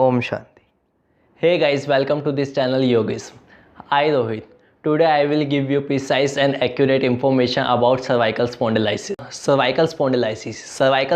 Om Shanti. Hey guys, welcome to this channel Yogis. I Rohit. Today I will give you precise and accurate information about cervical spondylitis. Cervical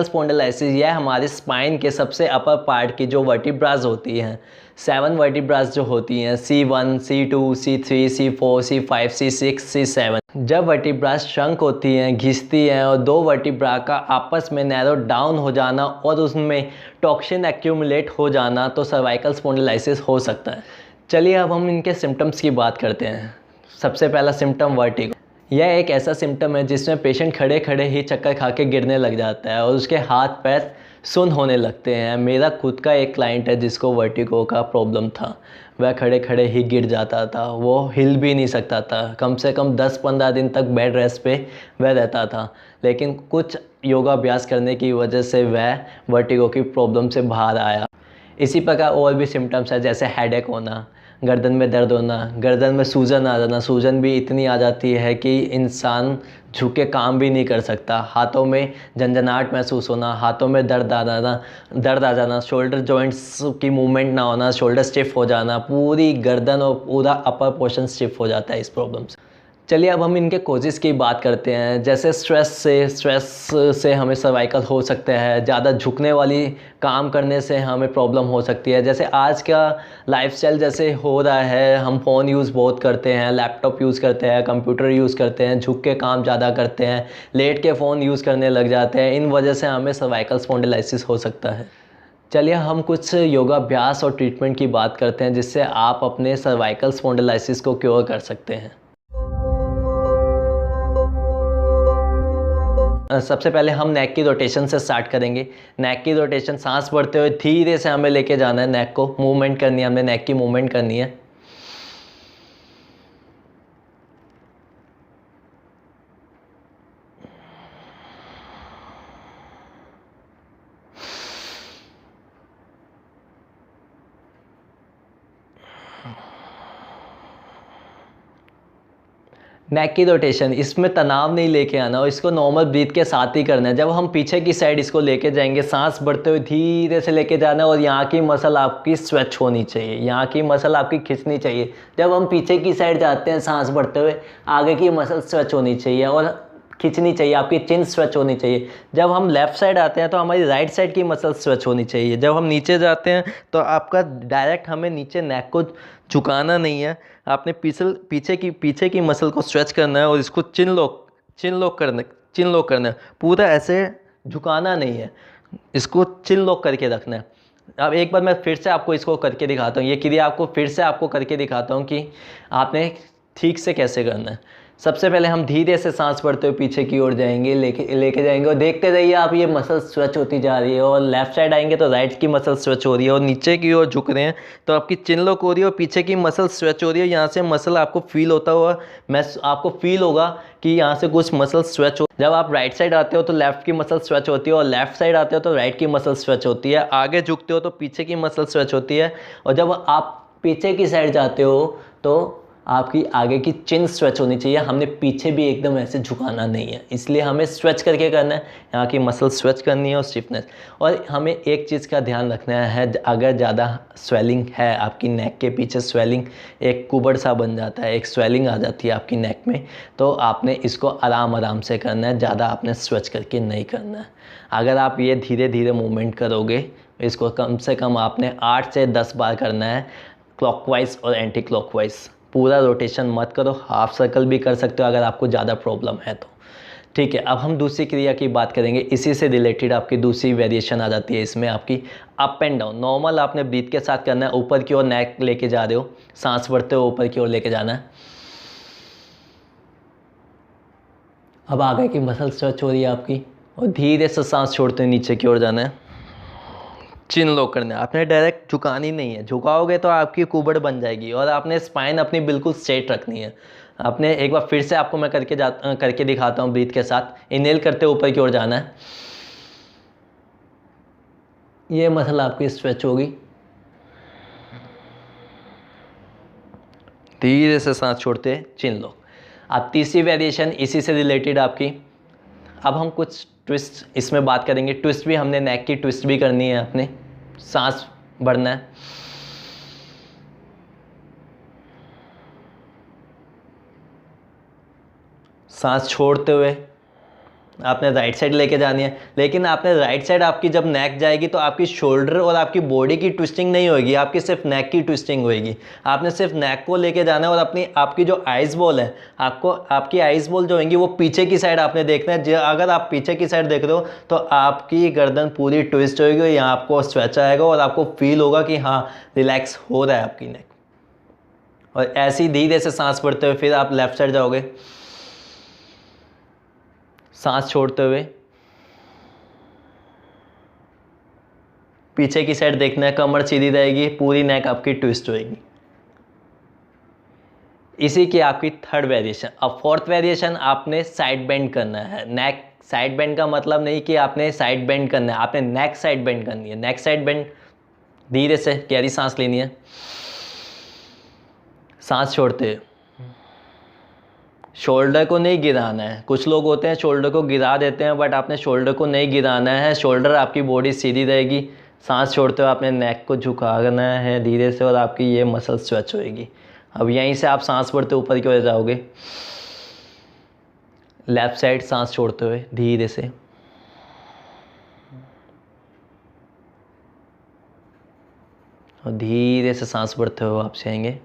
spondylitis यह हमारे spine के सबसे upper part की जो vertebras होती हैं, 7 vertebras जो होती हैं, C1, C2, C3, C4, C5, C6, C7, जब वर्टिब्रास श्रंक होती हैं, घिसती हैं और दो वर्टिब्रा का आपस में नैरो डाउन हो जाना और उसमें टॉक्सिन एक्यूमुलेट हो जाना, तो सर्वाइकल स्पॉन्डिलाइसिस हो सकता है। चलिए अब हम इनके सिम्टम्स की बात करते हैं। सबसे पहला सिम्टम वर्टिगो। यह एक ऐसा सिम्टम है जिसमें पेशेंट खड़े खड़े ही चक्कर खा के गिरने लग जाता है और उसके हाथ पैर सुन्न होने लगते हैं। मेरा खुद का एक क्लाइंट है जिसको वर्टिगो का प्रॉब्लम था। वह खड़े खड़े ही गिर जाता था, वो हिल भी नहीं सकता था। कम से कम 10-15 दिन तक बेड रेस्ट पे वह रहता था, लेकिन कुछ योगाभ्यास करने की वजह से वह वर्टिगो की प्रॉब्लम से बाहर आया। इसी प्रकार और भी सिम्टम्स है, जैसे हेडेक होना, गर्दन में दर्द होना, गर्दन में सूजन आ जाना। सूजन भी इतनी आ जाती है कि इंसान झुक के काम भी नहीं कर सकता। हाथों में झंझनाहट महसूस होना, हाथों में दर्द आ जाना, शोल्डर जॉइंट्स की मूवमेंट ना होना, शोल्डर स्टिफ हो जाना, पूरी गर्दन और पूरा अपर पोर्शन स्टिफ हो जाता है इस प्रॉब्लम से। चलिए अब हम इनके कोजेज़ की बात करते हैं। जैसे स्ट्रेस से हमें सर्वाइकल हो सकता है, ज़्यादा झुकने वाली काम करने से हमें प्रॉब्लम हो सकती है। जैसे आज का लाइफस्टाइल जैसे हो रहा है, हम फ़ोन यूज़ बहुत करते हैं, लैपटॉप यूज़ करते हैं, कंप्यूटर यूज़ करते हैं, झुक के काम ज़्यादा करते हैं, लेट के फ़ोन यूज़ करने लग जाते हैं। इन वजह से हमें सर्वाइकल स्पॉन्डिलाइसिस हो सकता है। चलिए हम कुछ योगाभ्यास और ट्रीटमेंट की बात करते हैं जिससे आप अपने सर्वाइकल स्पॉन्डिलाइसिस को क्योर कर सकते हैं। सबसे पहले हम नेक की रोटेशन से स्टार्ट करेंगे। नेक की रोटेशन सांस भरते हुए धीरे से हमें लेके जाना है, नेक को मूवमेंट करनी है, हमें नेक की मूवमेंट करनी है। नेक की रोटेशन, इसमें तनाव नहीं लेके आना और इसको नॉर्मल ब्रीथ के साथ ही करना है। जब हम पीछे की साइड इसको लेके जाएंगे, सांस भरते हुए धीरे से लेके जाना है और यहाँ की मसल आपकी स्ट्रेच होनी चाहिए, यहाँ की मसल आपकी खिंचनी चाहिए। जब हम पीछे की साइड जाते हैं सांस भरते हुए, आगे की मसल स्ट्रेच होनी चाहिए और खींचनी चाहिए, आपकी चिन स्ट्रेच होनी चाहिए। जब हम लेफ़्ट साइड आते हैं तो हमारी राइट साइड की मसल स्ट्रेच होनी चाहिए। जब हम नीचे जाते हैं तो आपका डायरेक्ट हमें नीचे नेक को झुकाना नहीं है, आपने पीछे की मसल को स्ट्रेच करना है और इसको चिन लॉक करना है। पूरा ऐसे झुकाना नहीं है, इसको चिन लॉक करके रखना है। अब एक बार मैं फिर से आपको इसको करके दिखाता हूँ, ये क्रिया आपको फिर से आपको करके दिखाता हूँ कि आपने ठीक से कैसे करना है। सबसे पहले हम धीरे से सांस भरते हुए पीछे की ओर जाएंगे, लेके जाएंगे और देखते रहिए आप, ये मसल स्ट्रेच होती जा रही है। और लेफ्ट साइड आएंगे तो राइट की मसल स्ट्रेच हो रही है और नीचे की ओर झुक रहे हैं तो आपकी चिन लॉक हो रही है और पीछे की मसल स्ट्रेच हो रही है। यहाँ से मसल आपको फील होता हुआ, आपको फील होगा कि यहाँ से कुछ मसल स्ट्रेच हो। जब आप राइट साइड आते हो तो लेफ़्ट की मसल स्ट्रेच होती है और लेफ़्ट साइड आते हो तो राइट की मसल स्ट्रेच होती है। आगे झुकते हो तो पीछे की मसल स्ट्रेच होती है और जब आप पीछे की साइड जाते हो तो आपकी आगे की चिन स्ट्रेच होनी चाहिए। हमने पीछे भी एकदम ऐसे झुकाना नहीं है, इसलिए हमें स्ट्रेच करके करना है। यहाँ की मसल स्ट्रेच करनी है और स्टिफनेस। और हमें एक चीज़ का ध्यान रखना है, अगर ज़्यादा स्वेलिंग है आपकी नेक के पीछे, स्वेलिंग एक कुबड़ सा बन जाता है, एक स्वेलिंग आ जाती है आपकी नेक में, तो आपने इसको आराम से करना है, ज़्यादा आपने स्ट्रेच करके नहीं करना है। अगर आप ये धीरे धीरे मूवमेंट करोगे, इसको कम से कम आपने 8 से 10 बार करना है, क्लॉकवाइज और एंटी क्लॉकवाइज। पूरा रोटेशन मत करो, हाफ सर्कल भी कर सकते हो अगर आपको ज़्यादा प्रॉब्लम है तो। ठीक है, अब हम दूसरी क्रिया की बात करेंगे। इसी से रिलेटेड आपकी दूसरी वेरिएशन आ जाती है इसमें, आपकी अप एंड डाउन। नॉर्मल आपने ब्रीथ के साथ करना है, ऊपर की ओर नेक लेके जा रहे हो, सांस भरते हो ऊपर की ओर लेके जाना है। अब आगे की मसल स्ट्रेच हो रही है आपकी और धीरे से सांस छोड़ते हुए नीचे की ओर जाना है, चिन लॉक करना है। आपने डायरेक्ट झुकानी नहीं है, झुकाओगे तो आपकी कुबड़ बन जाएगी और आपने स्पाइन अपनी बिल्कुल स्ट्रेट रखनी है। आपने एक बार फिर से आपको मैं करके दिखाता हूँ ब्रीथ के साथ। इनहेल करते ऊपर की ओर जाना है, ये मसल आपकी स्ट्रेच होगी। धीरे से सांस छोड़ते चिन लॉक। अब तीसरी वेरिएशन इसी से रिलेटेड आपकी। अब हम कुछ ट्विस्ट इसमें बात करेंगे। ट्विस्ट भी हमने नेक की ट्विस्ट भी करनी है, अपने सांस बढ़ना है। सांस छोड़ते हुए आपने राइट साइड लेके जानी है, लेकिन आपने राइट साइड आपकी जब नेक जाएगी तो आपकी शोल्डर और आपकी बॉडी की ट्विस्टिंग नहीं होगी, आपकी सिर्फ नेक की ट्विस्टिंग होगी। आपने सिर्फ नेक को लेके जाना है और आपकी जो आइज बॉल है, आपकी आइज बॉल जो होंगी वो पीछे की साइड आपने देखना है। अगर आप पीछे की साइड देख रहे हो तो आपकी गर्दन पूरी ट्विस्ट होगी और यहाँ आपको स्ट्रेच आएगा और आपको फील होगा कि हाँ रिलैक्स हो रहा है आपकी नेक। और ऐसी धीरे से सांस भरते हुए फिर आप लेफ्ट साइड जाओगे, सांस छोड़ते हुए पीछे की साइड देखना है, कमर सीधी रहेगी, पूरी नेक आपकी ट्विस्ट होएगी। इसी की आपकी थर्ड वेरिएशन। अब फोर्थ वेरिएशन आपने साइड बेंड करना है। नेक साइड बेंड का मतलब नहीं कि आपने साइड बेंड करना है, आपने नेक साइड बेंड करनी है। नेक साइड बेंड धीरे से गहरी सांस लेनी है, सांस छोड़ते हुए शोल्डर को नहीं गिराना है। कुछ लोग होते हैं शोल्डर को गिरा देते हैं, बट आपने शोल्डर को नहीं गिराना है। शोल्डर आपकी बॉडी सीधी रहेगी। सांस छोड़ते हुए आपने नेक को झुकाना है धीरे से और आपकी ये मसल स्ट्रेच होएगी। अब यहीं से आप सांस भरते ऊपर की ओर जाओगे, लेफ्ट साइड सांस छोड़ते हुए धीरे से, और धीरे से सांस भरते हुए आप जाएंगे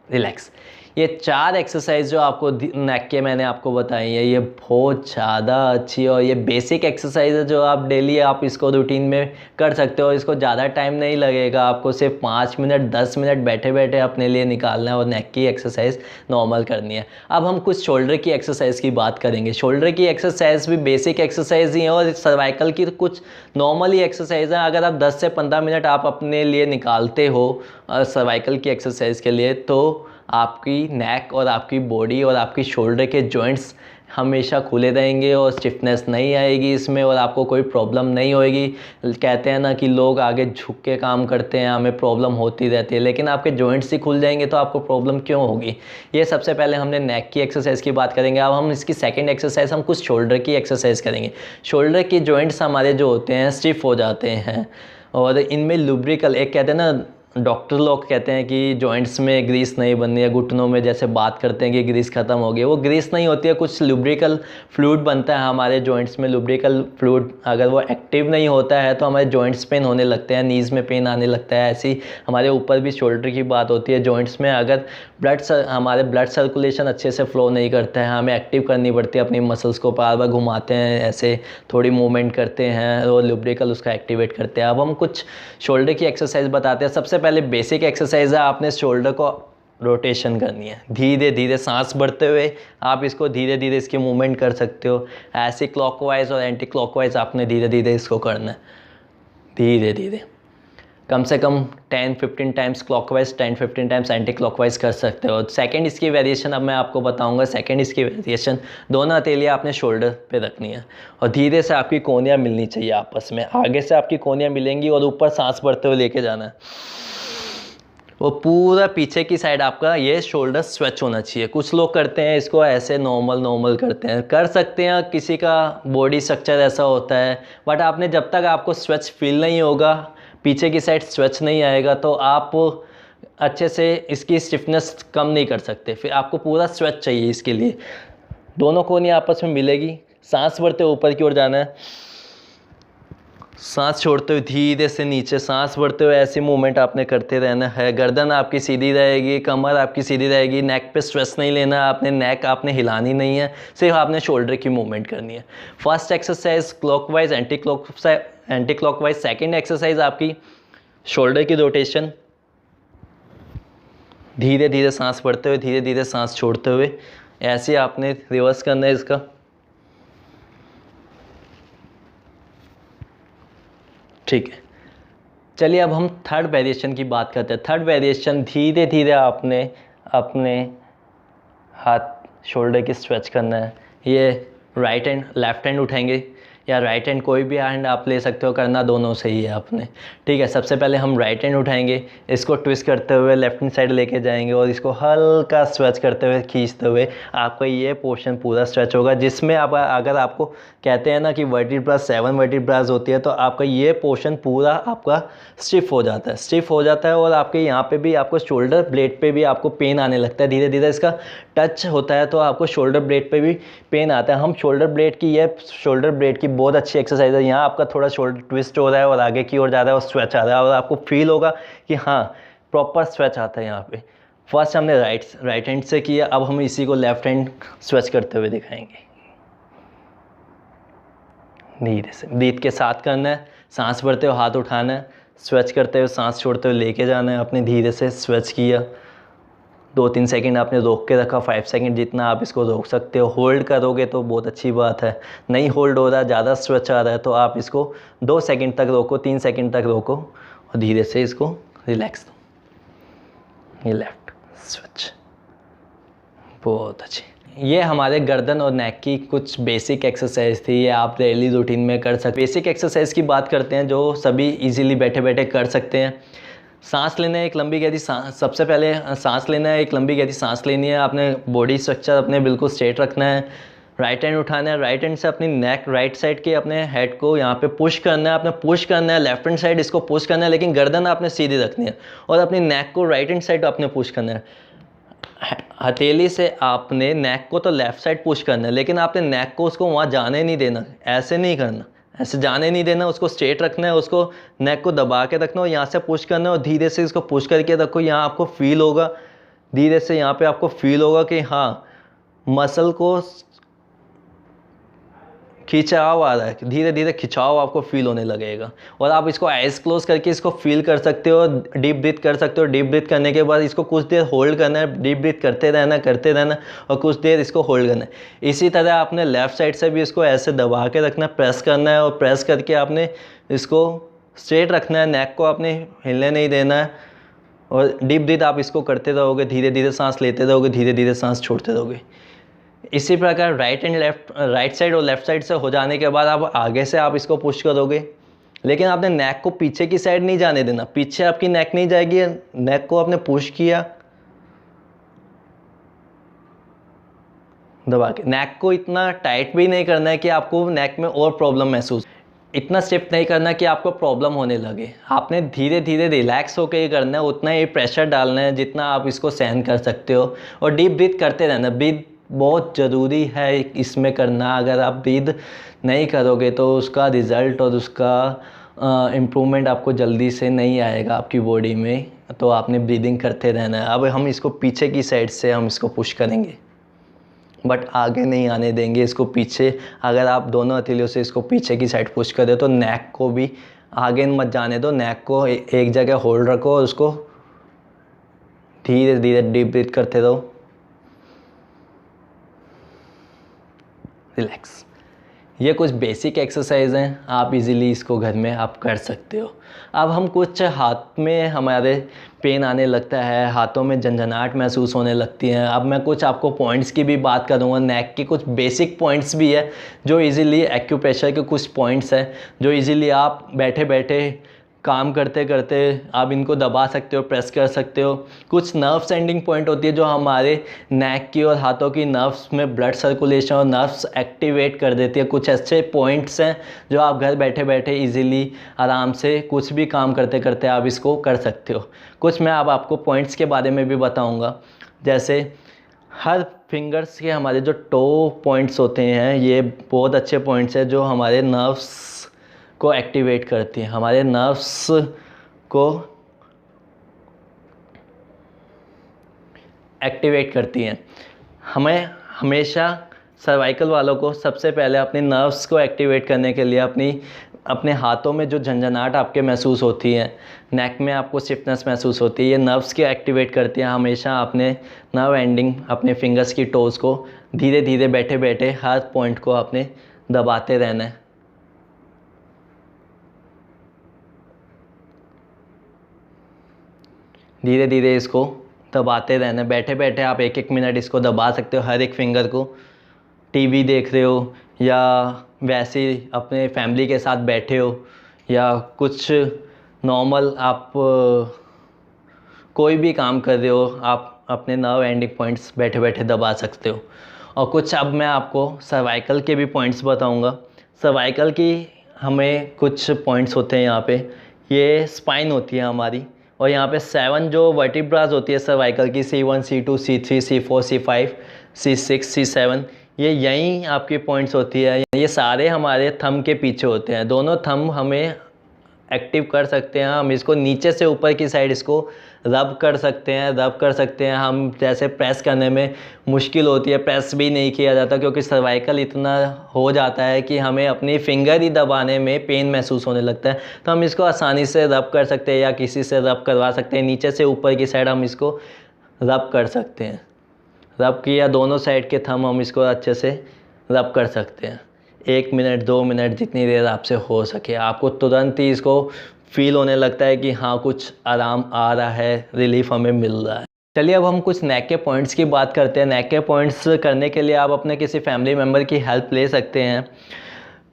रिलैक्स। ये 4 एक्सरसाइज जो आपको नेक के मैंने आपको बताई है, ये बहुत ज़्यादा अच्छी और ये बेसिक एक्सरसाइज है जो आप डेली आप इसको रूटीन में कर सकते हो। इसको ज़्यादा टाइम नहीं लगेगा, आपको सिर्फ 5 मिनट 10 मिनट बैठे बैठे अपने लिए निकालना है और नेक की एक्सरसाइज नॉर्मल करनी है। अब हम कुछ शोल्डर की एक्सरसाइज की बात करेंगे। शोल्डर की एक्सरसाइज भी बेसिक एक्सरसाइज ही है और सर्वाइकल की कुछ नॉर्मल ही एक्सरसाइज है। अगर आप 10 से 15 मिनट आप अपने लिए निकालते हो सर्वाइकल की एक्सरसाइज के लिए, तो आपकी नेक और आपकी बॉडी और आपकी शोल्डर के जॉइंट्स हमेशा खुले रहेंगे और स्टिफनेस नहीं आएगी इसमें और आपको कोई प्रॉब्लम नहीं होएगी। कहते हैं ना कि लोग आगे झुक के काम करते हैं, हमें प्रॉब्लम होती रहती है, लेकिन आपके जॉइंट्स ही खुल जाएंगे तो आपको प्रॉब्लम क्यों होगी। ये सबसे पहले हमने नेक की एक्सरसाइज की बात करेंगे। अब हम इसकी सेकंड एक्सरसाइज हम कुछ शोल्डर की एक्सरसाइज करेंगे। शोल्डर के जॉइंट्स हमारे जो होते हैं स्टिफ हो जाते हैं और इनमें लुब्रिकल, एक कहते हैं ना डॉक्टर लोग कहते हैं कि जॉइंट्स में ग्रीस नहीं बननी है, घुटनों में जैसे बात करते हैं कि ग्रीस ख़त्म हो गई, वो ग्रीस नहीं होती है, कुछ लुब्रिकल फ्लूइड बनता है हमारे जॉइंट्स में। लुब्रिकल फ्लूइड अगर वो एक्टिव नहीं होता है तो हमारे जॉइंट्स पेन होने लगते हैं, नीज़ में पेन आने लगता है। ऐसी हमारे ऊपर भी शोल्डर की बात होती है। जॉइंट्स में अगर हमारे ब्लड सर्कुलेशन अच्छे से फ्लो नहीं करता है, हमें एक्टिव करनी पड़ती है अपनी मसल्स को, बार बार घुमाते हैं, ऐसे थोड़ी मूवमेंट करते हैं और लुब्रिकल उसका एक्टिवेट करते हैं। अब हम कुछ शोल्डर की एक्सरसाइज बताते हैं। सबसे पहले बेसिक एक्सरसाइज है, आपने शोल्डर को रोटेशन करनी है। धीरे धीरे सांस भरते हुए आप इसको धीरे धीरे इसकी मूवमेंट कर सकते हो। ऐसे क्लॉकवाइज और एंटी क्लॉकवाइज आपने धीरे धीरे इसको करना है। धीरे धीरे कम से कम 10-15 times clockwise 10-15 times anti clockwise कर सकते हो। सेकंड इसकी वेरिएशन अब मैं आपको बताऊंगा। सेकंड इसकी वेरिएशन, दोनों हथेलियाँ आपने शोल्डर पे रखनी है और धीरे से आपकी कोहनियाँ मिलनी चाहिए आपस में। आगे से आपकी कोहनियाँ मिलेंगी और ऊपर सांस भरते हुए लेके जाना है और पूरा पीछे की साइड आपका ये शोल्डर स्ट्रेच होना चाहिए। कुछ लोग करते हैं इसको ऐसे नॉर्मल करते हैं, कर सकते हैं, किसी का बॉडी स्ट्रक्चर ऐसा होता है, बट आपने जब तक आपको स्ट्रेच फील नहीं होगा, पीछे की साइड स्ट्रेच नहीं आएगा, तो आप अच्छे से इसकी स्टिफनेस कम नहीं कर सकते। फिर आपको पूरा स्ट्रेच चाहिए इसके लिए। दोनों कोहनियाँ आपस में मिलेगी, सांस भरते ऊपर की ओर जाना है, सांस छोड़ते हुए धीरे से नीचे, सांस भरते हुए ऐसी मूवमेंट आपने करते रहना है। गर्दन आपकी सीधी रहेगी, कमर आपकी सीधी रहेगी, नेक पे स्ट्रेस नहीं लेना है आपने, नेक आपने हिलानी नहीं है, सिर्फ आपने शोल्डर की मूवमेंट करनी है। First exercise clockwise anti clockwise. Second exercise आपकी शोल्डर की रोटेशन। धीरे धीरे सांस भरते हुए धीरे धीरे सांस छोड़ते हुए ऐसे आपने रिवर्स करना है इसका। ठीक है, चलिए अब हम थर्ड वेरिएशन की बात करते हैं। थर्ड वेरिएशन धीरे धीरे आपने अपने हाथ शोल्डर की स्ट्रेच करना है। ये राइट हैंड लेफ्ट हैंड उठाएंगे, या राइट हैंड, कोई भी हैंड आप ले सकते हो, करना दोनों से ही है आपने। ठीक है, सबसे पहले हम राइट हैंड उठाएंगे, इसको ट्विस्ट करते हुए लेफ्ट हैंड साइड लेके जाएंगे और इसको हल्का स्ट्रेच करते हुए खींचते हुए आपका ये पोर्शन पूरा स्ट्रेच होगा, जिसमें आप अगर आपको कहते हैं ना कि वर्टिब्रा 7 वर्टिब्रास होती है, तो आपका ये पोर्शन पूरा आपका स्टिफ हो जाता है, स्टिफ हो जाता है और आपके यहाँ पे भी आपको शोल्डर ब्लेड पे भी आपको पेन आने लगता है। धीरे धीरे इसका टच होता है तो आपको शोल्डर ब्लेड पे भी पेन आता है। हम शोल्डर ब्लेड की, ये शोल्डर ब्लेड की बहुत अच्छी एक्सरसाइज है। यहाँ आपका थोड़ा शोल्डर ट्विस्ट हो रहा है और आगे की ओर जा रहा है और स्ट्रेच आ रहा है और आपको फील होगा कि हाँ प्रॉपर स्ट्रेच आता है यहाँ पे। फर्स्ट हमने राइट हैंड से किया, अब हम इसी को लेफ्ट हैंड स्ट्रेच करते हुए दिखाएंगे। धीरे से ब्रीथ के साथ करना है, सांस भरते हुए हाथ उठाना है, स्ट्रेच करते हुए सांस छोड़ते हुए लेके जाना है। आपने धीरे से स्ट्रेच किया, 2-3 सेकंड आपने रोक के रखा, 5 सेकंड जितना आप इसको रोक सकते हो। होल्ड करोगे तो बहुत अच्छी बात है, नहीं होल्ड हो रहा है, ज़्यादा स्ट्रेच आ रहा है तो आप इसको 2 सेकंड तक रोको, 3 सेकंड तक रोको और धीरे से इसको रिलैक्स दो। ये लेफ्ट स्विच, बहुत अच्छी। ये हमारे गर्दन और नेक की कुछ बेसिक एक्सरसाइज थी, ये आप डेली रूटीन में कर सकते। बेसिक एक्सरसाइज की बात करते हैं जो सभी इजीली बैठे बैठे कर सकते हैं। सांस लेना है एक लंबी गहरी सांस, सबसे पहले सांस लेना है, एक लंबी गहरी सांस लेनी है। आपने बॉडी स्ट्रक्चर अपने बिल्कुल स्ट्रेट रखना है। राइट हैंड उठाना है, राइट हैंड से अपनी नेक राइट साइड के अपने हेड को यहाँ पे पुश करना है, आपने पुश करना है। लेफ्ट हैंड साइड इसको पुश करना है, लेकिन गर्दन आपने सीधी रखनी है और अपनी नेक को राइट हैंड साइड आपने पुश करना है। हथेली से आपने नेक को तो लेफ़्ट साइड पुश करना है, लेकिन आपने नेक को उसको वहाँ जाने नहीं देना, ऐसे नहीं करना, ऐसे जाने नहीं देना, उसको स्ट्रेट रखना है, उसको नेक को दबा के रखना और यहाँ से पुश करना है और धीरे से इसको पुश करके रखो। यहाँ आपको फील होगा, धीरे से यहाँ पे आपको फील होगा कि हाँ मसल को खिंचाव आ रहा है, धीरे धीरे खिंचाव आपको फील होने लगेगा और आप इसको आइज़ क्लोज करके इसको फील कर सकते हो, डीप ब्रीथ कर सकते हो। डीप ब्रीथ करने के बाद इसको कुछ देर होल्ड करना है, डीप ब्रीथ करते रहना और कुछ देर इसको होल्ड करना है। इसी तरह आपने लेफ़्ट साइड से भी इसको ऐसे दबा के रखना है, प्रेस करना है और प्रेस करके आपने इसको स्ट्रेट रखना है, नेक को आपने हिलने नहीं देना है और डीप ब्रीथ आप इसको करते रहोगे, धीरे धीरे सांस लेते रहोगे, धीरे धीरे सांस छोड़ते रहोगे। इसी प्रकार राइट साइड और लेफ़्ट साइड से हो जाने के बाद आप आगे से आप इसको पुश करोगे, लेकिन आपने नेक को पीछे की साइड नहीं जाने देना, पीछे आपकी नेक नहीं जाएगी। नेक को आपने पुश किया, दबा के। नेक को इतना टाइट भी नहीं करना है कि आपको नेक में और प्रॉब्लम महसूस, इतना स्टिफ नहीं करना कि आपको प्रॉब्लम होने लगे। आपने धीरे धीरे रिलैक्स होकर ये करना है, उतना ही प्रेशर डालना है जितना आप इसको सहन कर सकते हो और डीप ब्रीथ करते रहना। ब्रीथ बहुत ज़रूरी है इसमें करना, अगर आप ब्रीथ नहीं करोगे तो उसका रिज़ल्ट और उसका इम्प्रूवमेंट आपको जल्दी से नहीं आएगा आपकी बॉडी में, तो आपने ब्रीदिंग करते रहना है। अब हम इसको पीछे की साइड से हम इसको पुश करेंगे, बट आगे नहीं आने देंगे इसको पीछे। अगर आप दोनों हथेलियों से इसको पीछे की साइड पुश करें तो नेक को भी आगे मत जाने दो, नेक को एक जगह होल्ड रखो और उसको धीरे धीरे डीप ब्रीथ करते रहो, रिलैक्स। ये कुछ बेसिक एक्सरसाइज हैं, आप इजीली इसको घर में आप कर सकते हो। अब हम कुछ हाथ में हमारे पेन आने लगता है, हाथों में झंझनाहट महसूस होने लगती है। अब मैं कुछ आपको पॉइंट्स की भी बात करूँगा, नेक के कुछ बेसिक पॉइंट्स भी है जो इजीली एक्यूप्रेशर के कुछ पॉइंट्स हैं जो इजीली आप बैठे बैठे काम करते करते आप इनको दबा सकते हो, प्रेस कर सकते हो। कुछ नर्व सेंडिंग पॉइंट होती है जो हमारे नेक की और हाथों की नर्व्स में ब्लड सर्कुलेशन और नर्व्स एक्टिवेट कर देती है। कुछ ऐसे पॉइंट्स हैं जो आप घर बैठे बैठे इजीली आराम से कुछ भी काम करते करते आप इसको कर सकते हो। कुछ मैं अब आपको पॉइंट्स के बारे में भी बताऊँगा, जैसे हर फिंगर्स के हमारे जो टो पॉइंट्स होते हैं, ये बहुत अच्छे पॉइंट्स हैं जो हमारे नर्व्स को एक्टिवेट करती हैं, हमारे नर्व्स को एक्टिवेट करती हैं। हमें हमेशा सर्वाइकल वालों को सबसे पहले अपने नर्व्स को एक्टिवेट करने के लिए अपने हाथों में जो झंझनाहट आपके महसूस होती है, नेक में आपको स्टिफनेस महसूस होती है, ये नर्व्स के एक्टिवेट करती हैं। हमेशा अपने नर्व एंडिंग अपने फिंगर्स की टोज़ को धीरे धीरे बैठे बैठे हर पॉइंट को आपने दबाते रहना है। धीरे धीरे इसको दबाते रहना, बैठे बैठे आप 1-1 मिनट इसको दबा सकते हो हर एक फिंगर को। टीवी देख रहे हो या वैसे ही अपने फैमिली के साथ बैठे हो या कुछ नॉर्मल आप कोई भी काम कर रहे हो, आप अपने नर्व एंडिंग पॉइंट्स बैठे बैठे दबा सकते हो। और कुछ अब मैं आपको सर्वाइकल के भी पॉइंट्स बताऊंगा। सर्वाइकल की हमें कुछ पॉइंट्स होते हैं यहाँ पे। ये स्पाइन होती है हमारी, और यहाँ पे 7 जो वर्टिब्रास होती है सर्वाइकल की, C1 C2 C3 C4 C5 C6 C7, ये यहीं आपकी पॉइंट्स होती है। ये सारे हमारे थंब के पीछे होते हैं। दोनों थंब हमें एक्टिव कर सकते हैं। हम इसको नीचे से ऊपर की साइड इसको रब कर सकते हैं हम। जैसे प्रेस करने में मुश्किल होती है, प्रेस भी नहीं किया जाता क्योंकि सर्वाइकल इतना हो जाता है कि हमें अपनी फिंगर ही दबाने में पेन महसूस होने लगता है। तो हम इसको आसानी से रब कर सकते हैं या किसी से रब करवा सकते हैं। नीचे से ऊपर की साइड हम इसको रब कर सकते हैं। रब किया दोनों साइड के थंब, हम इसको अच्छे से रब कर सकते हैं। 1 मिनट 2 मिनट जितनी देर आपसे हो सके। आपको तुरंत ही इसको फील होने लगता है कि हाँ कुछ आराम आ रहा है, रिलीफ हमें मिल रहा है। चलिए अब हम कुछ नेक के पॉइंट्स की बात करते हैं। नेक के पॉइंट्स करने के लिए आप अपने किसी फैमिली मेम्बर की हेल्प ले सकते हैं।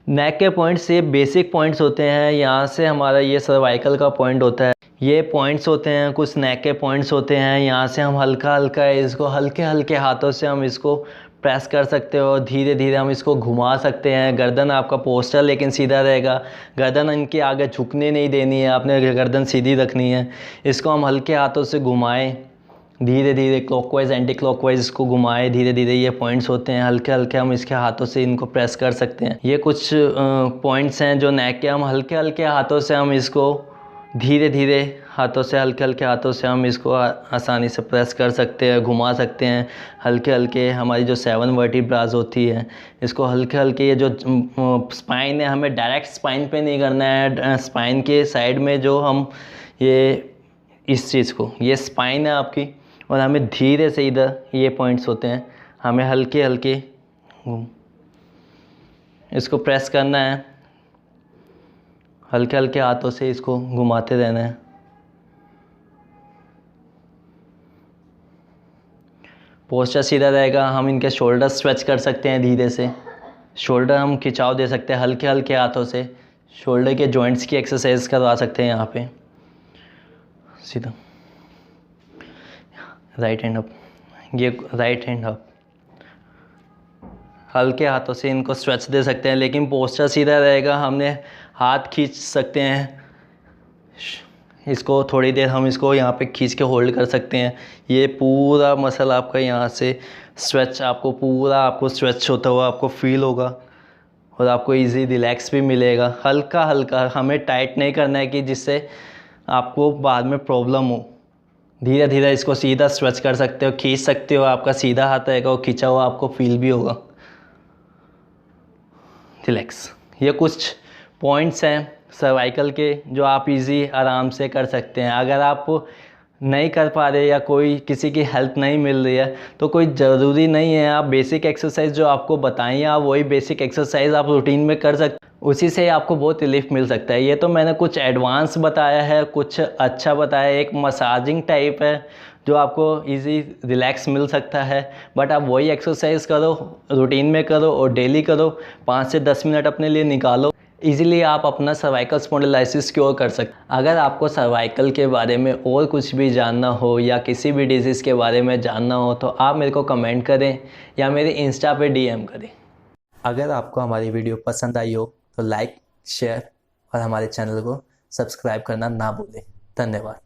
नेक के पॉइंट्स ये बेसिक पॉइंट्स होते हैं। यहाँ से हमारा ये सर्वाइकल का पॉइंट होता है, ये पॉइंट्स होते हैं। कुछ नेक के पॉइंट्स होते हैं, यहाँ से हम हल्का हल्का इसको हल्के हल्के हाथों से हम इसको प्रेस कर सकते हो। धीरे धीरे हम इसको घुमा सकते हैं। गर्दन आपका पोस्चर लेकिन सीधा रहेगा, गर्दन इनके आगे झुकने नहीं देनी है, आपने गर्दन सीधी रखनी है। इसको हम हल्के हाथों से घुमाएं, धीरे धीरे क्लॉकवाइज एंटी क्लॉकवाइज इसको घुमाएं धीरे धीरे। ये पॉइंट्स होते हैं, हल्के हल्के हम इसके हाथों से इनको प्रेस कर सकते हैं। ये कुछ पॉइंट्स हैं जो नेक के, हम हल्के हल्के हाथों से हम इसको धीरे धीरे हाथों से हल्के हल्के हाथों से हम इसको आसानी से प्रेस कर सकते हैं, घुमा सकते हैं। हल्के हल्के हमारी जो 7 वर्टिब्रास होती है, इसको हल्के हल्के, ये जो स्पाइन है हमें डायरेक्ट स्पाइन पे नहीं करना है। स्पाइन के साइड में जो हम ये इस चीज़ को, ये स्पाइन है आपकी, और हमें धीरे से इधर ये पॉइंट्स होते हैं, हमें हल्के हल्के इसको प्रेस करना है। हल्के हल्के हाथों से इसको घुमाते रहना है। पोस्चर सीधा रहेगा। हम इनके शोल्डर स्ट्रेच कर सकते हैं धीरे से, शोल्डर हम खिंचाव दे सकते हैं हल्के हल्के हाथों से। शोल्डर के जॉइंट्स की एक्सरसाइज करवा सकते हैं यहाँ पे। सीधा राइट हैंड अप, ये राइट हैंड अप, हल्के हाथों से इनको स्ट्रेच दे सकते हैं, लेकिन पोस्चर सीधा रहेगा। हमने हाथ खींच सकते हैं, इसको थोड़ी देर हम इसको यहाँ पे खींच के होल्ड कर सकते हैं। ये पूरा मसल आपका यहाँ से स्ट्रेच, आपको पूरा आपको स्ट्रेच होता हुआ आपको फील होगा, और आपको इजी रिलैक्स भी मिलेगा। हल्का हल्का, हमें टाइट नहीं करना है कि जिससे आपको बाद में प्रॉब्लम हो। धीरे धीरे इसको सीधा स्ट्रेच कर सकते हो, खींच सकते हो। आपका सीधा हाथ रहेगा और खींचा हुआ आपको फील भी होगा। रिलैक्स। ये कुछ पॉइंट्स हैं सर्वाइकल के जो आप इजी आराम से कर सकते हैं। अगर आप नहीं कर पा रहे या कोई किसी की हेल्प नहीं मिल रही है तो कोई ज़रूरी नहीं है, आप बेसिक एक्सरसाइज जो आपको बताइए आप वही बेसिक एक्सरसाइज आप रूटीन में कर सकते, उसी से आपको बहुत रिलीफ मिल सकता है। ये तो मैंने कुछ एडवांस बताया है, कुछ अच्छा बताया, एक मसाजिंग टाइप है जो आपको इजी रिलैक्स मिल सकता है। बट आप वही एक्सरसाइज करो, रूटीन में करो और डेली करो। 5 से 10 मिनट अपने लिए निकालो, इजीली आप अपना सर्वाइकल स्पॉन्डिलाइसिस क्योर कर सकते। अगर आपको सर्वाइकल के बारे में और कुछ भी जानना हो या किसी भी डिजीज़ के बारे में जानना हो तो आप मेरे को कमेंट करें या मेरे इंस्टा पे DM करें। अगर आपको हमारी वीडियो पसंद आई हो तो लाइक, शेयर और हमारे चैनल को सब्सक्राइब करना ना भूलें। धन्यवाद।